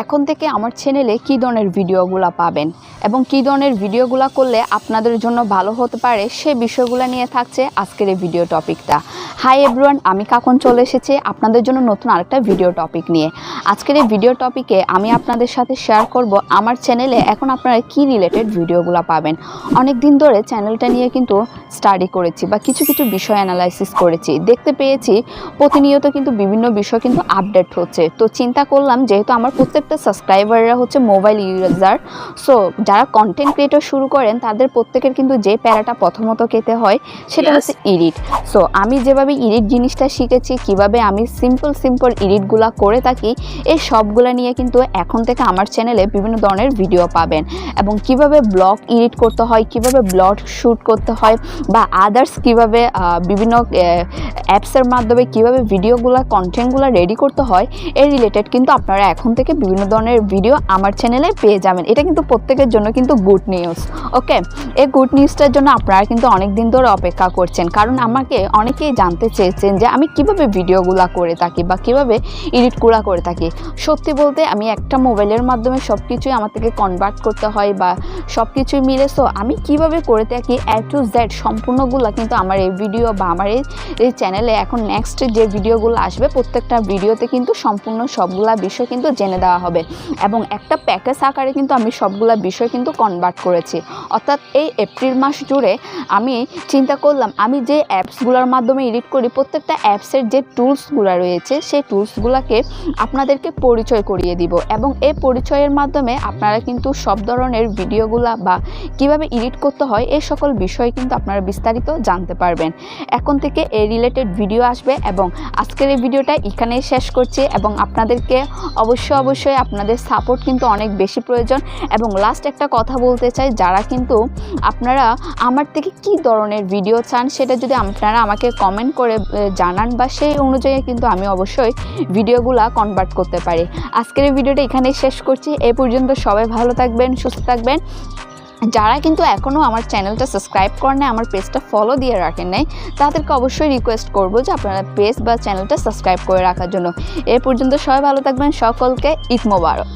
এখন থেকে আমার চ্যানেলে কী ধরনের ভিডিওগুলো পাবেন এবং কী ধরনের ভিডিওগুলো করলে আপনাদের জন্য ভালো হতে পারে সে বিষয়গুলো নিয়ে থাকছে আজকের এই ভিডিও টপিকটা। হাই এভরিওয়ান, আমি কাকন চলে এসেছি আপনাদের জন্য নতুন আরেকটা ভিডিও টপিক নিয়ে। আজকের এই ভিডিও টপিকে আমি আপনাদের সাথে শেয়ার করব আমার চ্যানেলে এখন আপনারা কী রিলেটেড ভিডিওগুলো পাবেন। অনেক দিন ধরে চ্যানেলটা নিয়ে কিন্তু স্টাডি করেছি বা কিছু কিছু বিষয় অ্যানালাইসিস করেছি, দেখতে পেয়েছি প্রতিনিয়ত কিন্তু বিভিন্ন বিষয় কিন্তু আপডেট হচ্ছে। তো চিন্তা করলাম যেহেতু আমার প্রত্যেকটা সাবস্ক্রাইবাররা হচ্ছে মোবাইল ইউজার, সো যারা কন্টেন্ট ক্রিয়েটর শুরু করেন তাদের প্রত্যেকের কিন্তু যে প্যারাটা প্রথমত খেতে হয় সেটা হচ্ছে এডিট। সো আমি যেভাবে এডিট জিনিসটা শিখেছি, কিভাবে আমি সিম্পল এডিটগুলো করে থাকি, এই সবগুলো নিয়ে কিন্তু এখন থেকে আমার চ্যানেলে বিভিন্ন ধরনের ভিডিও পাবেন এবং কিভাবে ব্লগ এডিট করতে হয়, কিভাবে ব্লগ শ্যুট করতে হয় বা আদার্স কিভাবে বিভিন্ন অ্যাপসের মাধ্যমে কিভাবে ভিডিওগুলো কন্টেন্টগুলো রেডি করতে হয় এই রিলেটেড কিন্তু আপনারা এখন থেকে বিভিন্ন ধরনের ভিডিও আমার চ্যানেলে পেয়ে যাবেন। এটা কিন্তু প্রত্যেকের জন্য কিন্তু গুড নিউজ। ওকে, এই গুড নিউজটার জন্য আপনারা কিন্তু অনেক দিন ধরে অপেক্ষা করছেন, কারণ আমাকে অনেকেই জানতে চেয়েছেন যে আমি কিভাবে ভিডিওগুলো করে থাকি বা কিভাবে এডিটগুলো করে থাকি। সত্যি বলতে আমি একটা মোবাইলের মাধ্যমে সব কিছুই আমার থেকে কনভার্ট করতে হয় বা সব কিছুই মিলে। সো আমি কিভাবে করে থাকি A to Z সম্পূর্ণগুলো কিন্তু আমার এই ভিডিও বা আমার এই চ্যানেলে এখন নেক্সট যে ভিডিওগুলো আসবে প্রত্যেকটা ভিডিওতে কিন্তু সম্পূর্ণ সবগুলা বিষয় কিন্তু জেনে দেওয়া হবে এবং একটা প্যাকেজ আকারে কিন্তু আমি সবগুলা বিষয় কিন্তু কনভার্ট করেছি। অর্থাৎ এই এপ্রিল মাস জুড়ে আমি চিন্তা করলাম আমি যে অ্যাপসগুলোর মাধ্যমে এডিট করি প্রত্যেকটা অ্যাপসের যে টুলসগুলো রয়েছে সেই টুলসগুলোকে আপনাদেরকে পরিচয় করিয়ে দিব এবং এই পরিচয়ের মাধ্যমে আপনারা কিন্তু সব ধরনের ভিডিওগুলা বা কিভাবে এডিট করতে হয় এই সকল বিষয় কিন্তু আপনারা বিস্তারিত জানতে পারবেন। এখন থেকে এই রিলেটেড ভিডিও আসবে এবং আজকের এই ভিডিওটা এখানেই শেষ করছি এবং আপনাদেরকে অবশ্যই আপনাদের সাপোর্ট কিন্তু অনেক বেশি প্রয়োজন। এবং লাস্ট একটা কথা বলতে চাই, যারা কিন্তু আপনারা আমার থেকে কি ধরনের ভিডিও চান সেটা যদি আপনারা আমাকে কমেন্ট করে জানান বা সেই অনুযায়ী কিন্তু আমি অবশ্যই ভিডিওগুলো কনভার্ট করতে পারি। আজকের এই ভিডিওটা এখানেই শেষ করছি। এই পর্যন্ত সবাই ভালো থাকবেন, সুস্থ থাকবেন। যারা কিন্তু এখনও আমার চ্যানেলটা সাবস্ক্রাইব করেন নাই, আমার পেজটা ফলো দিয়ে রাখেন নাই, তাদেরকে অবশ্যই রিকোয়েস্ট করব যে আপনারা পেজ বা চ্যানেলটা সাবস্ক্রাইব করে রাখার জন্য। এ পর্যন্ত সবাই ভালো থাকবেন, সকলকে ঈদ মোবারক।